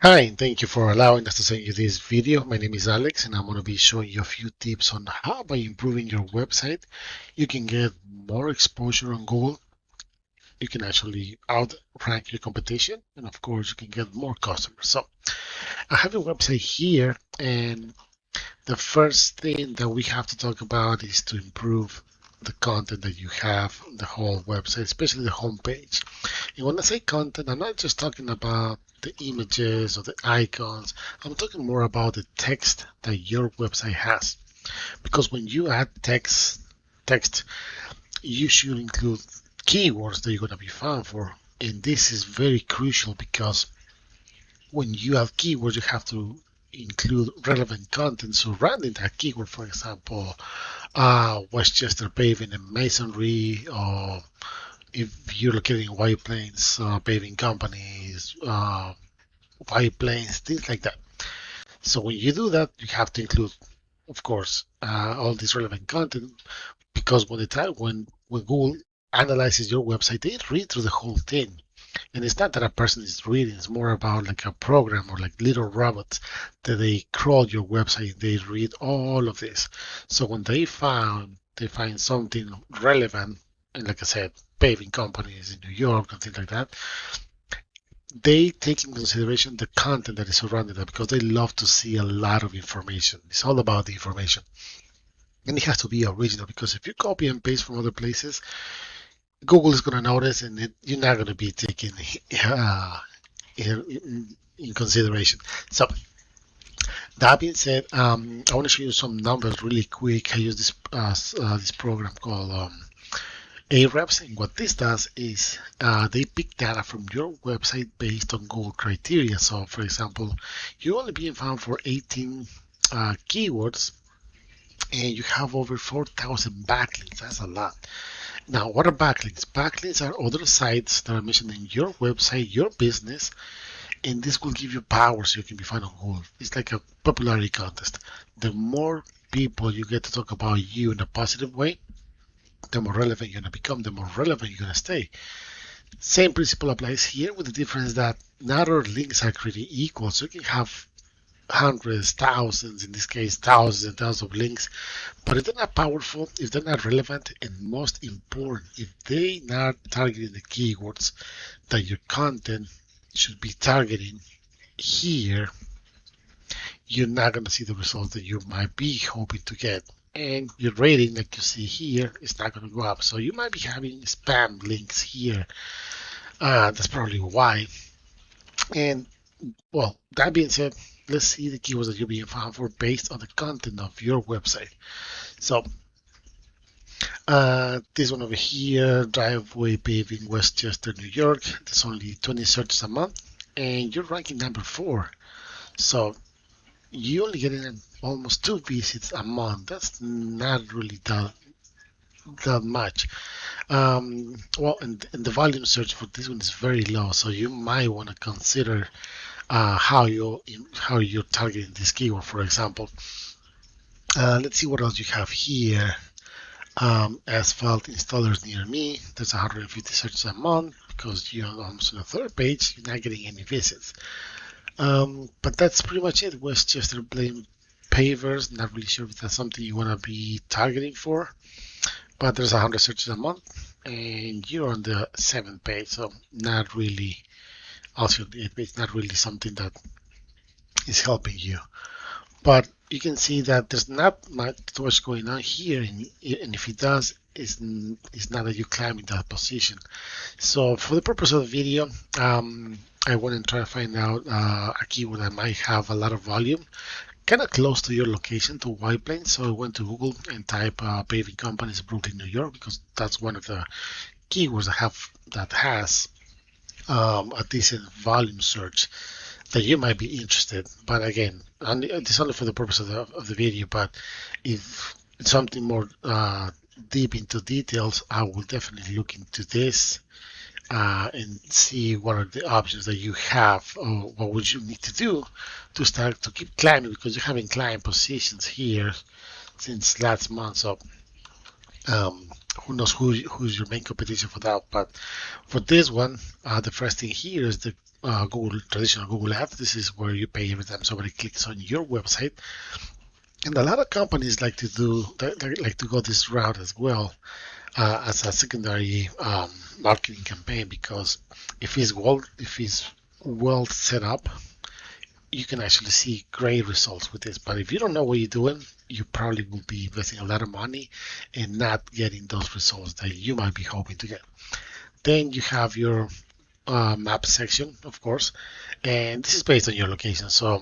Hi, and thank you for allowing us to send you this video. My name is Alex, and I'm going to be showing you a few tips on how, by improving your website, you can get more exposure on Google. You can actually outrank your competition, and of course, you can get more customers. So, I have a website here, and the first thing that we have to talk about is to improve the content that you have on the whole website, especially the homepage. And when I say content, I'm not just talking about the images or the icons. I'm talking more about the text that your website has. Because when you add text, you should include keywords that you're going to be found for. And this is very crucial because when you have keywords, you have to include relevant content surrounding that keyword. For example, Westchester Paving and Masonry, or if you're located in White Plains, paving companies, White Plains, things like that. So when you do that, you have to include, of course, all this relevant content because when Google analyzes your website, they read through the whole thing. And it's not that a person is reading, it's more about like a program or like little robots that they crawl your website, they read all of this. So when they find something relevant, and like I said, paving companies in New York and things like that, they take in consideration the content that is surrounding them because they love to see a lot of information. It's all about the information. And it has to be original because if you copy and paste from other places, Google is going to notice and you're not going to be taken in consideration. So that being said, I want to show you some numbers really quick. I use this program called Ahrefs, and what this does is they pick data from your website based on Google criteria. So, for example, you're only being found for 18 keywords, and you have over 4,000 backlinks. That's a lot. Now, what are backlinks? Backlinks are other sites that are mentioned in your website, your business, and this will give you power so you can be found on Google. It's like a popularity contest. The more people you get to talk about you in a positive way, the more relevant you're going to become, the more relevant you're going to stay. Same principle applies here with the difference that not all links are created equal. So you can have hundreds, thousands, in this case, thousands and thousands of links. But if they're not powerful, if they're not relevant, and most important, if they're not targeting the keywords that your content should be targeting here, you're not going to see the results that you might be hoping to get. And your rating, like you see here, is not going to go up. So you might be having spam links here. That's probably why. And well, that being said, let's see the keywords that you're being found for based on the content of your website. So this one over here, driveway paving, Westchester, New York. There's only 20 searches a month, and you're ranking number 4. So you only getting almost 2 visits a month. That's not really that much. Well, and the volume search for this one is very low, so you might want to consider how you're targeting this keyword. For example, let's see what else you have here. Asphalt installers near me. There's 150 searches a month because you're almost on the third page. You're not getting any visits. But that's pretty much it. Westchester blame pavers. Not really sure if that's something you want to be targeting for. But there's 100 searches a month, and you're on the 7th page, so not really. Also, it's not really something that is helping you. But you can see that there's not much going on here, and if it does, it's not that you climb in that position. So for the purpose of the video, I went and try to find out a keyword that might have a lot of volume, kind of close to your location, to White Plains. So I went to Google and type paving companies Brooklyn, New York, because that's one of the keywords that has a decent volume search that you might be interested. But again, it's only for the purpose of the video. But if it's something more deep into details, I will definitely look into this and see what are the options that you have, or what would you need to do to start to keep climbing, because you haven't climbed positions here since last month. So who knows who's your main competition for that? But for this one, the first thing here is traditional Google Ads. This is where you pay every time somebody clicks on your website. And a lot of companies like to go this route as well, as a secondary marketing campaign, because if it's well set up, you can actually see great results with this. But if you don't know what you're doing, you probably will be investing a lot of money and not getting those results that you might be hoping to get. Then you have your map section, of course, and this is based on your location. So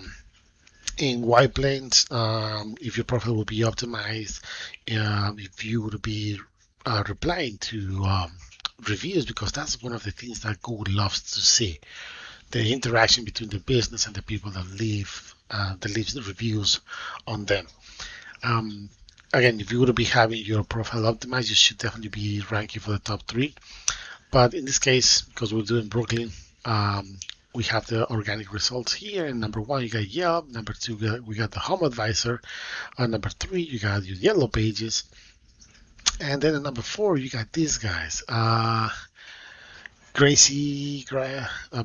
in White Plains, if your profile will be optimized, if you would be replying to reviews, because that's one of the things that Google loves to see, the interaction between the business and the people that leaves the reviews on them. Um, Again, if you would be having your profile optimized, you should definitely be ranking for the top three. But in this case, because we're doing Brooklyn, we have the organic results here. And number one, you got Yelp. Number two, we got the Home Advisor. Number three, you got your Yellow Pages. And then at number four, you got these guys.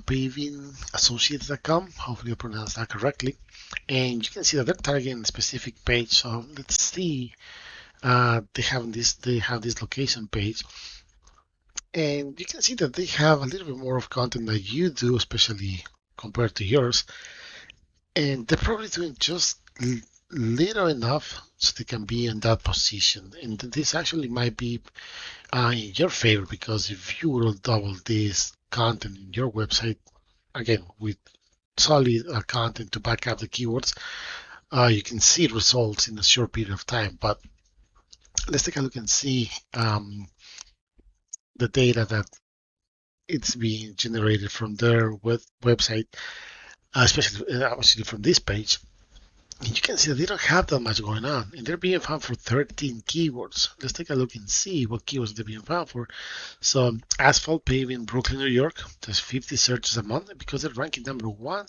Paving Associates.com. Hopefully I pronounced that correctly. And you can see that they're targeting a specific page. So let's see. They have this location page, and you can see that they have a little bit more of content than you do, especially compared to yours. And they're probably doing just little enough so they can be in that position. And this actually might be in your favor, because if you will double this content in your website, again, with solid content to back up the keywords, you can see results in a short period of time. But let's take a look and see the data that it's being generated from their website, especially from this page. And you can see that they don't have that much going on, and they're being found for 13 keywords. Let's take a look and see what keywords they're being found for. So, asphalt paving, Brooklyn, New York, there's 50 searches a month. And because they're ranking number one,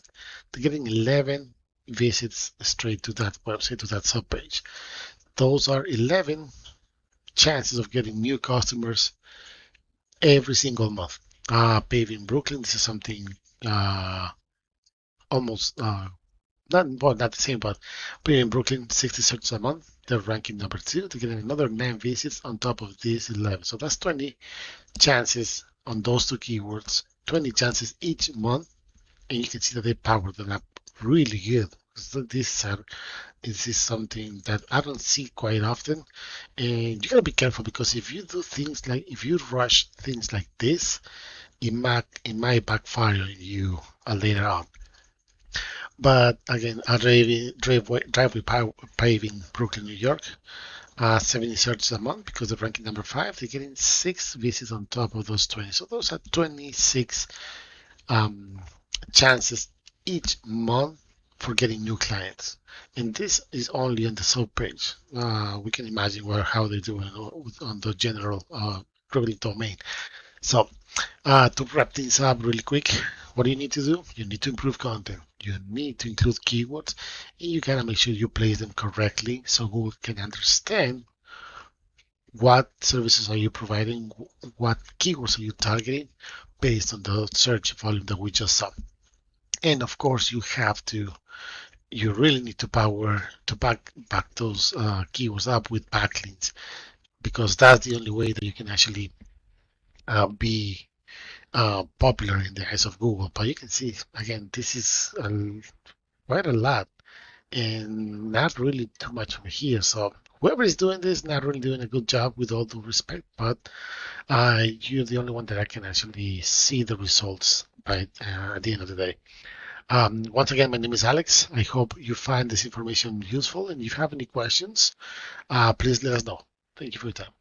they're getting 11 visits straight to that website, to that subpage. Those are 11 chances of getting new customers every single month. Paving Brooklyn, this is something almost not the same, but Paving Brooklyn, 60 searches a month. They're ranking number two. They're getting another 9 visits on top of these 11. So that's 20 chances on those two keywords, 20 chances each month. And you can see that they powered them up really good. So this is something that I don't see quite often. And you gotta be careful, because if you rush things like this, it might backfire on you later on. But again, driveway paving, Brooklyn, New York, 70 searches a month, because they're ranking number five. They're getting 6 visits on top of those 20. So those are 26 chances each month for getting new clients. And this is only on the sub page. We can imagine how they're doing on the general Google domain. So to wrap things up really quick, what do you need to do? You need to improve content. You need to include keywords, and you gotta make sure you place them correctly so Google can understand what services are you providing, what keywords are you targeting based on the search volume that we just saw. And of course, you really need to back those keywords up with backlinks, because that's the only way that you can actually be popular in the eyes of Google. But you can see, again, this is quite a lot and not really too much over here. So whoever is doing this, not really doing a good job, with all due respect, but you're the only one that I can actually see the results by at the end of the day. Once again, my name is Alex. I hope you find this information useful, and if you have any questions, please let us know. Thank you for your time.